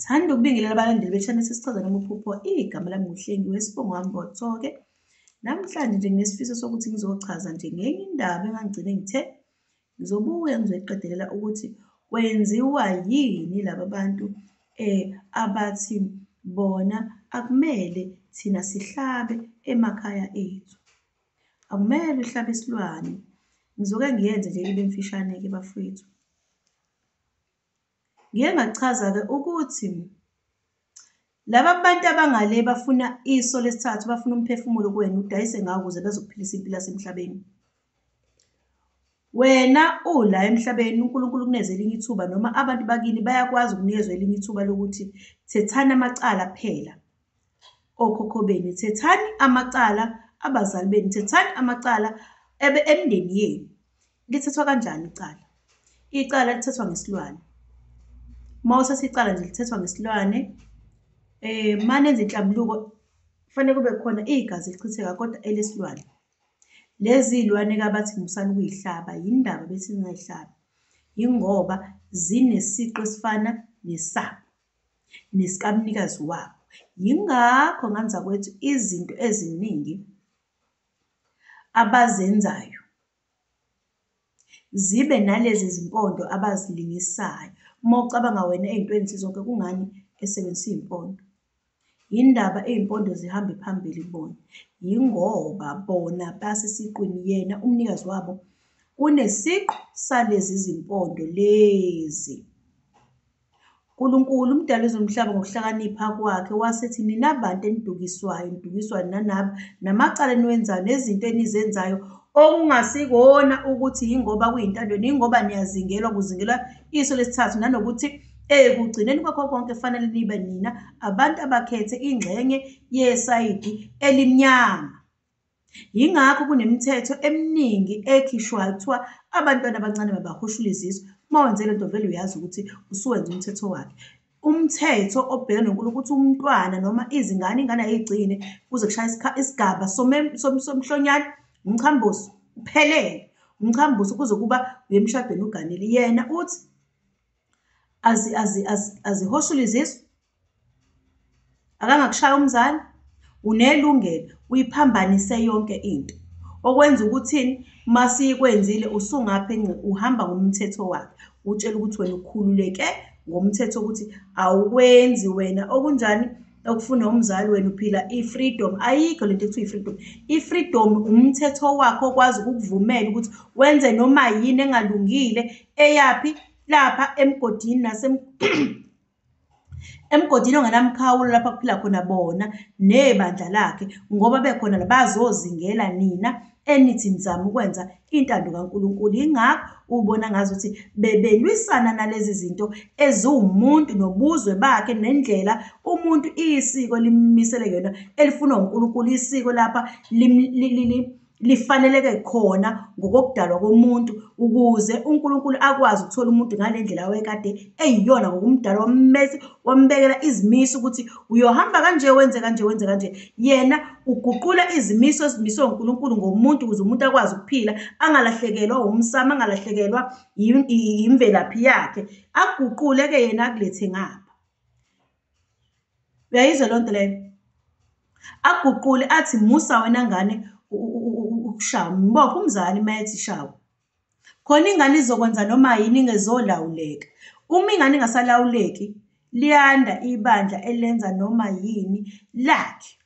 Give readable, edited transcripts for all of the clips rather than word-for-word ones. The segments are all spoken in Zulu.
Thanda ukubingelela abalandeli bechannel sesichaza noma uphupho. Igama lami nguHlengiwe Sibongo wami Bothoke. Namhlanje nje nginesifiso sokuthi ngizochaza nje ngenye indaba engangigcine ngithe ngizobuya ngizoyiqedelela ukuthi kwenziwa yini laba bantu abathi bona akumele thina sihlabe emakhaya ethu. Akumele uhlabe isilwane. Ngizoke ngiyenze nje ibe mfishane-ke bafowethu. Ngike ngachaza-ke ukuthi laba bantu abangale bafuna iso lesithathu, bafuna umphefumulo kuwena udayise ngawo ukuze bezokuphilisa impilo yasemhlabeni. Wena ula emhlabeni, uNkulunkulu kunikeze elinye ithuba noma abantu bakini bayakwazi ukunikezwa elinye ithuba lokuthi thethani amacala phela. Okhokho beni, thethani amacala abazali beni, thethani amacala emndeni yenu. Lithethwa kanjani icala? Icala lithethwa ngesilwane. Mawusase icala nje lithethwa ngesilwane, manenza inhlambuluko kufanele kube khona igazi lichitheka kodwa elesilwane. Lezi ilwane-ke abathi musani ukuyihlaba, yindaba bethi ningayihlabi. Yingoba zinesiqu esifana nesabo, nesikamnikazi wabo. Yingakho nganza kwethu izinto eziningi abazenzayo zibe nalezi zimpondo abazilingisayo. Uma ucabanga wena ey'ntweni zonke kungani esebenzisa iy'mpondo? Yindaba iy'mpondo zihambe phambili bona. Yingoba bona basesiqwini, yena umnikazi wabo unesiqu salezi zimpondo lezi. uNkulunkulu umdali wezomhlaba ngokuhlakanipha kwakhe wasethi ninabantu enidukiswayo, nidukiswa nanabo namacala eniwenzayo nezinto enizenzayo okungasikona ukuthi yingoba kuyintandweni, yingoba niyazingelwa, kuzingelwa iso lesithathu, nanokuthi ekugcineni kwakho konke kufanele nibe nina abantu abakhethe ingxenye yesayidi elimnyama. Yingakho kunemithetho eminingi ekhishwayo kuthiwa abantwana abancane mabahushule izisu. Uma wenze lento vele uyazi ukuthi usuwenza umthetho wakhe. Umthetho obhekene noNkulunkulu ukuthi umntwana noma ingane ayigcine kuze kushaya isigaba somhlonyane, umchambuso uphelele. Umchambuso kuze kuba uyemshadweni uganile. Yena uthi azihoshule izisu, akangakushaya umzali, unelungelo, uyiphambanise yonke into. Okwenza ukuthini? Masiyikwenzile usungapha uhamba ngomthetho wakhe. Utshela ukuthi wena ukhululeke ngomthetho ukuthi awukwenzi wena okunjani okufuna umzali, wena uphila i-freedom. Ayikho lento ekuthiwa i-freedom. I-freedom umthetho wakho okwazi ukukuvumela ukuthi wenze noma yini engalungile eyaphi lapha emgodini emgodini ongenamkhawulo lapha kuphila khona bona nebandla lakhe, ngoba bekhona labazozingela nina enithi nizama ukwenza intando kaNkulunkulu. Yingakho ubona ngazi ukuthi bebelwisana nalezi zinto eziwumuntu nobuzwe bakhe nendlela umuntu isiko limisele yona elifunwa uNkulunkulu. Isiko lapha lifaneleke khona ngokokudalwa komuntu ukuze uNkulunkulu akwazi ukuthola umuntu ngale ndlela wayekade eyiyona ngokumdala, wambekela izimiso ukuthi uyohamba kanje, wenze kanje, wenze kanje. Yena uguqula izimiso ezimiswe uNkulunkulu ngomuntu ukuze umuntu akwazi ukuphila, angalahlekelwa umsamo, angalahlekelwa imvelaphi yakhe. Aguqule-ke yena akulethe ngapha. Uyayizwa loo nto leyo? Aguqule athi musa wena ngane ukushawa, mbopha umzali mayethi shawa. Khona ingane izokwenza noma yini ingezolawuleka. Uma ingane ingasalawuleki liyanda ibandla elenza noma yini lakhe.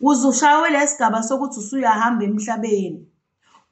Uzushawe lesigaba sokuthi usuyahamba emhlabeni.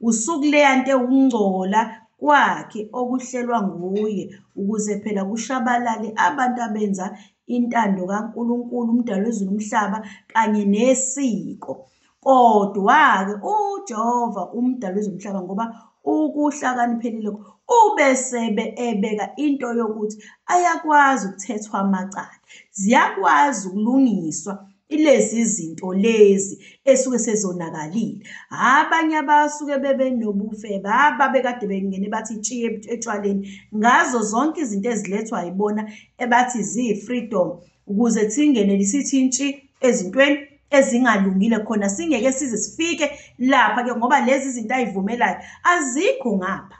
Usukuleya nto ewungcola kwakhe okuhlelwa nguye ukuze phela kushabalale abantu abenza intando kaNkulunkulu umdali wezulu nomhlaba kanye nesiko. Kodwa-ke uJehova umdali wezomhlaba ngoba ukuhlakaniphelile ubesebe ebeka into yokuthi ayakwazi ukuthethwa amacala, ziyakwazi ukulungiswa ilezi zinto lezi esuke sezonakalile. Abanye abasuke bebe nobufebe, ababekade bengene bathi itshiye etshwaleni ngazo zonke izinto ezilethwa yibona ebathi ziyi-freedom ukuze singene lisithi intshi ezintweni ezingalungile khona singeke size sifike lapha-ke ngoba lezi zinto ayivumelayo azikho ngapha,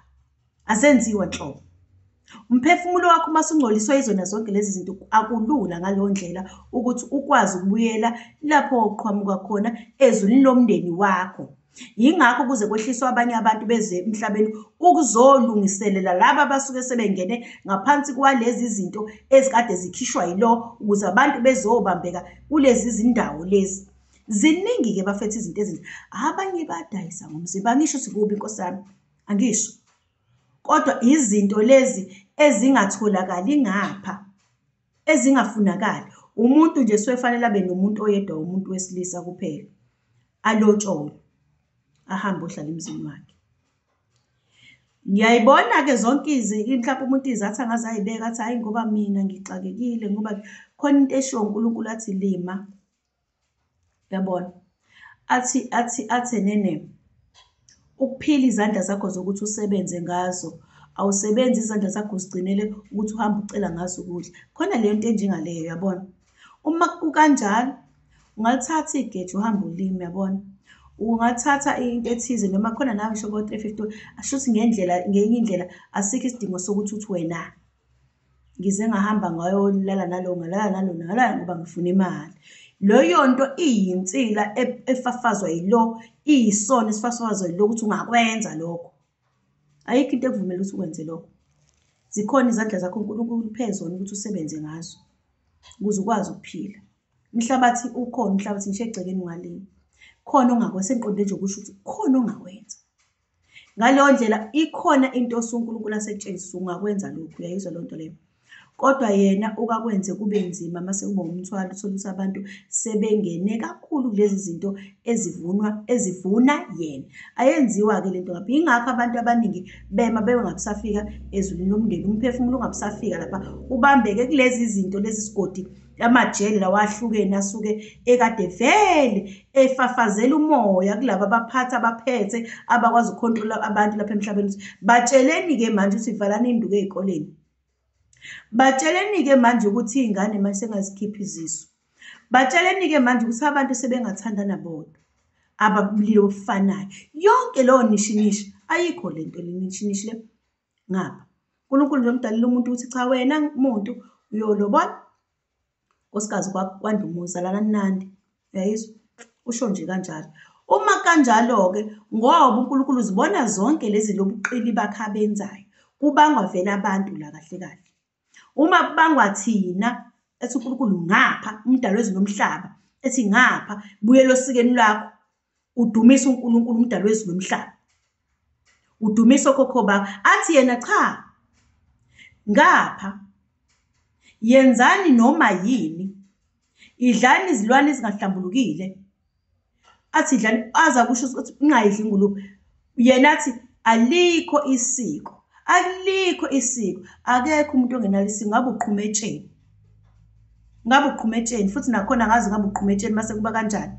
asenziwa nhlobo. Umphefumulo wakho masungcoliswa izona zonke lezi zinto akulula ngaleyo ndlela ukuthi ukwazi ukubuyela lapho oqhamuka khona ezulwini lomndeni wakho. Yingakho kuze kwehliswa abanye abantu beze emhlabeni ukuzolungiselela laba abasuke sebengene ngaphansi kwalezi zinto ezikade zikhishwa yilo ukuze abantu bezobambeka kulezi zindawo lezi. Ziningi-ke bafethu izinto ezinhle. Abanye badayisa ngomzimba, angisho sikubi Nkosi yami, angisho. Kodwa izinto lezi ezingatholakali ngapha, ezingafunakali. Umuntu nje sefanele abe nomuntu oyedwa, umuntu wesilisa kuphela. Alotsholwe, ahambe ohlala emzini wakhe. Ngiyayibona-ke zonke mhlawumbe umuntu izathi angaze ayibeka athi hayi ngoba mina ngixakekile ngoba khona into eshiwo uNkulunkulu athi lima. Yabona? Athi nene ukuphila izandla zakho zokuthi usebenze ngazo. Awusebenzi izandla zakho uzigcinele ukuthi uhambe ucela ngazo ukudla. Khona leyo nto enjengaleyo, yabona? Uma kukanjalo, ungalithatha igeja uhambe ulime, yabona? Ungathatha into ethize noma khona nawe ngisho ko-350, ashuthi ngenye indlela asikho isidingo sokuthi uthi wena ngize ngahamba ngayolala nalo, ngalala nalo, ngalala ngoba ngifuna imali. Leyo nto iyinsila efafazwa yilo, iyisona esifafazwa yilo ukuthi ungakwenza lokho. Ayikho into ekuvumela ukuthi ukwenze lokho. Zikhona izandla zakho uNkulunkulu uphe zona ukuthi usebenze ngazo ukuze ukwazi ukuphila. Umhlabathi ukhona, umhlabathi ngisho egcekeni ungalimi. Khona ongakwenza, sengiqonde nje ukusho ukuthi khona ongakwenza. Ngaleyo ndlela ikhona into uNkulunkulu asekutshengisa ungakwenza lokhu, uyayizwa leyo nto leyo. Kodwa yena ukakwenze kube nzima mase kuba umthwalo, uthola ukuthi abantu sebengene kakhulu kulezi zinto ezivuna yena. Ayenziwa-ke lento ngapha. Yingakho abantu abaningi bema bengabusafika ezulwini lomndeni, umphefumulo ungabusafika lapha, ubambeke kulezi zinto lezi sigodi amajele lawa ahlukene asuke ekade vele efafazela umoya kulabo abaphethe abakwazi ukukhontrola abantu lapha emhlabeni. Batsheleni-ke manje ukuthi valani induku ey'koleni. Batsheleni-ke manje ukuthi iy'ngane manje sengazikhipha izisu. Batsheleni-ke manje ukuthi abantu sebengathandana bodwa, ababulili obufanayo. Yonke leyo nishinishi ayikho lento nishinishi le ngapha. uNkulunkulu nje umdalela umuntu ukuthi cha wena muntu uyolobola nkosikazi kwandumuza lana nandi. Uyayizwa? Usho nje kanjalo. Uma kanjalo-ke ngoba uNkulunkulu uzibona zonke lezi lobuqili bakhe abenzayo, kubangwa vele abantu la kahle kahle. Uma kubangwa thina ethi uNkulunkulu ngapha, umdali wezulu nomhlaba ethi ngapha, buyela osikeni lakho, udumisa uNkulunkulu umdali wezulu nomhlaba, udumisa okhokho bakho. Athi yena cha, ngapha yenzani noma yini, idlani izilwane ezingahlambulukile. Athi idlani, aza kusho ukuthi ungayidli ingulube. Yena athi alikho isiko, alikho isiko. Akekho umuntu ongenalo isiko, ngabe uqhumetsheni. Ngabe uqhumetsheni futhi nakhona ngazi ngabe uqhumetsheni mase kuba kanjani.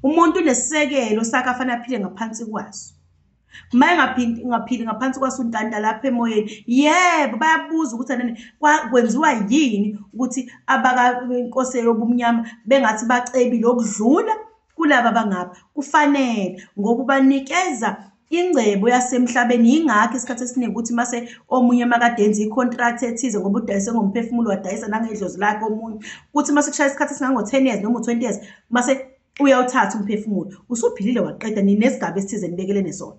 Umuntu unesisekelo sakhe afanele aphile ngaphansi kwaso. Uma engaphili ngaphansi kwaso untanta lapha emoyeni, yebo bayabuza ukuthi anene kwenziwa yini ukuthi abakaNkosi yobumnyama bengathi bacebile okudlula kulaba abangapha. Kufanele ngoba ubanikeza ingcebo yasemhlabeni. Yingakho isikhathi esiningi ukuthi mase omunye makade enza icontract ethize ngoba udayise ngomphefumulo wadayisa nangedlozi lakhe omunye, ukuthi mase kushaya isikhathi esingango-10 years noma u-20 years mase uyawuthatha umphefumulo, usuphilile waqeda ninesigaba esithize nibekelene sona.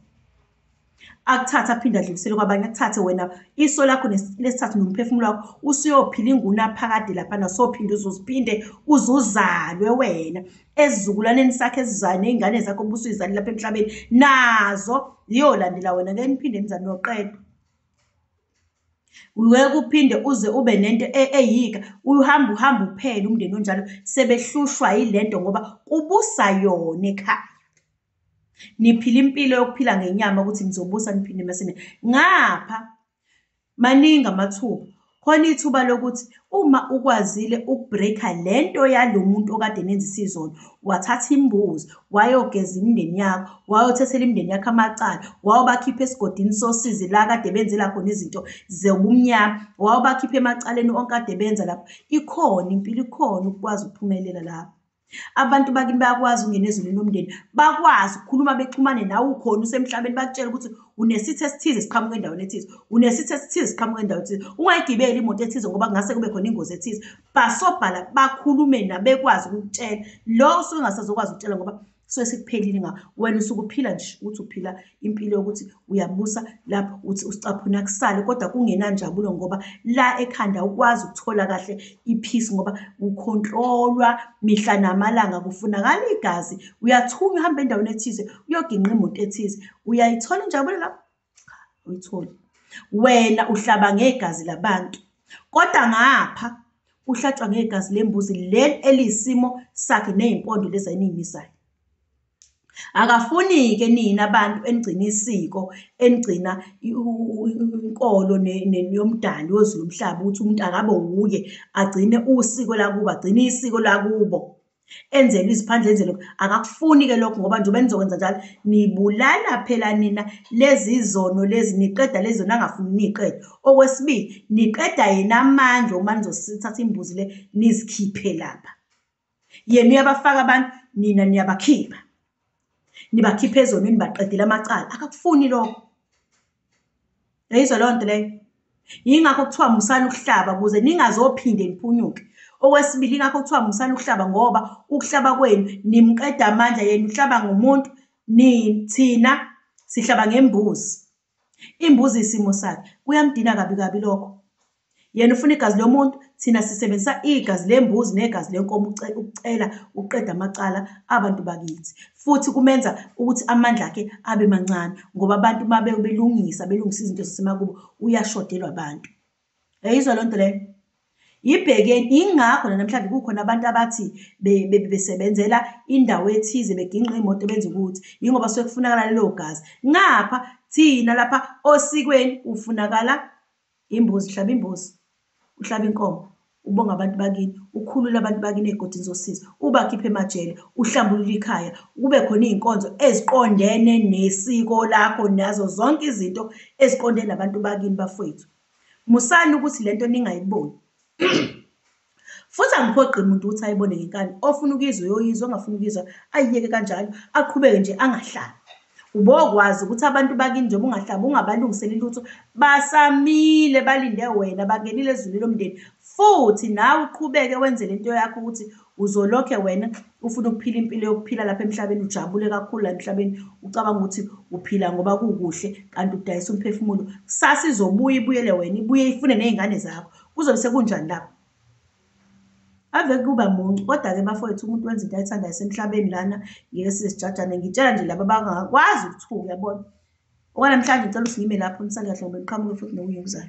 Akuthatha aphinde adlulisele kwabanye, akuthathe wena iso lakho lesithathu nomphefumulo wakho usuyophila ingunaphakade laphana, sophinde uzoziphinde uzuzalwe wena esizukulwaneni sakhe esizayo ney'ngane zakho obusuyizali lapha emhlabeni nazo ziyolandela wena. Ngeke niphinde nizame yoqedwa. Ngeke uphinde uze ube nento eyika uhamba uphela umndeni onjalo sebehlushwa yilento ngoba kubusa yona ekhaya. Niphila impilo yokuphila ngenyama ukuthi nizobusa niphinde masine. Ngapha maningi amathuba. Khona ithuba lokuthi uma ukwazile ukubreaka lento yalo muntu okade nenzisa izona, wathatha imbuzi, wayogeza imindeni yakho, wayothethela imindeni yakho amacala, wayobakhipha esigodini sosizi la kade benzela khona izinto zobumnyama, wayobakhipha emacaleni onke kade benza lapho. Ikhona impilo, ikhona ukwazi ukuphumelela lapho. Abantu bakini bayakwazi ukungena ezweni lomndeni, bakwazi ukukhuluma bexhumane nawe ukhona usemhlabeni, bakutshela ukuthi unesithi esithize siqhamuka endaweni ethize, unesithi esithize siqhamuka endaweni ethize. Ungayigibeli imoto ethize ngoba kungase kube khona ingozi ethize. Basobhala bakhulume na bekwazi ukukutshela. Lo usuke engasazokwazi ukutshela ngoba suke sikuphelile ngawo. Wena usuke uphila nje ukuthi uphila impilo yokuthi uyabusa lapho uthi usicaphuna kusale, kodwa kungenanjabulo ngoba la ekhanda ukwazi ukuthola kahle ipeace ngoba ukhontrolwa mihla namalanga, kufunakala igazi. Uyathunywa uhambe endaweni ethize uyoginqa imoto ethize. Uyayithola injabulo lapho? Uyitholi. Wena uhlaba ngegazi labantu, kodwa ngapha uhlatshwa ngegazi lembuzi leli eliyisimo sakhe ney'mpondo lezi eniy'misayo. Akafuni-ke nina abantu enigcina isiko, enigcina inkolo yomdali wezulu umhlaba ukuthi umuntu akabe wuye agcine usiko lakubo, agcine isiko lakubo, enzelwe iziphandla, enzelwe. Akakufuni-ke lokho ngoba njengoba nizokwenza njalo nibulala phela nina lezi zono lezi, niqeda lezi zono angafuni niyiqede. Okwesibili, niqeda yena amandla uma nizosithatha imbuzi le nizikhiphe lapha. Yena uyabafaka abantu, nina niyabakhipha. Nibakhiphe ezonweni baqedile amacala. Akakufuni lokho. Yayizwa leyo nto leyo? Yingakho kuthiwa musani ukuhlaba ukuze ningazophinde niphunyuke. Okwesibili, yingakho kuthiwa musani ukuhlaba ngoba ukuhlaba kwenu nimqeda amandla. Yena uhlaba ngomuntu, thina sihlaba ngembuzi. Imbuzi isimo sakhe. Kuyamdina kabi kabi lokho. Yena ufuna igazi lomuntu, thina sisebenzisa igazi lembuzi negazi lenkomo ukucela ukuqeda amacala abantu bakithi. Futhi kumenza ukuthi amandla akhe abe mancane ngoba abantu uma belungisa izinto zasemakubo uyashodelwa abantu. Yayizwa leyo nto leyo? Yibhekeni, yingakho namhlanje kukhona abantu abathi besebenzela indawo ethize beginqa imoto benze ukuthi yingoba suke kufunakala lelo gazi. Ngapha thina lapha osikweni ufunakala imbuzi, hlaba imbuzi, uhlaba inkomo, ubonga abantu bakini, ukhulula abantu bakini ey'godini zosizo, ubakhiphe emajele, uhlambulule ikhaya, kube khona iy'nkonzo eziqondene nesiko lakho nazo zonke izinto eziqondene nabantu bakini bafowethu. Musani ukuthi lento ningayiboni. Futhi angiphoqi umuntu ukuthi ayibone ngenkani. Ofuna ukuyizwa uyoyizwa, ongafuna ukuyizwa ayiyeke kanjalo, aqhubeke nje angahlabi. Ubokwazi ukuthi abantu bakini njengoba ungahlabi ungabalungiseli lutho, basamile balinde wena, bangenile ezweni lomndeni. Futhi nawe uqhubeke wenze lento yakho ukuthi uzolokhe wena ufuna ukuphila impilo yokuphila lapha emhlabeni, ujabule kakhulu la emhlabeni, ucabanga ukuthi uphila ngoba kukuhle kanti udayisa umphefumulo. Kusasa izobuya ibuyele wena, ibuye ifune ney'ngane zakho. Kuzobe sekunjani lapho? Ave kuba muncu, kodwa-ke bafowethu umuntu wenza into ayithandayo esemhlabeni lana, ngeke sizesijajane. Ngitshela nje laba abangakwazi ukuthuka, uyabona. Okwanamhlanje ngicela ukuthi ngime lapho, nisale kahle ngoba ngiqhamuke futhi nokunye okuzayo.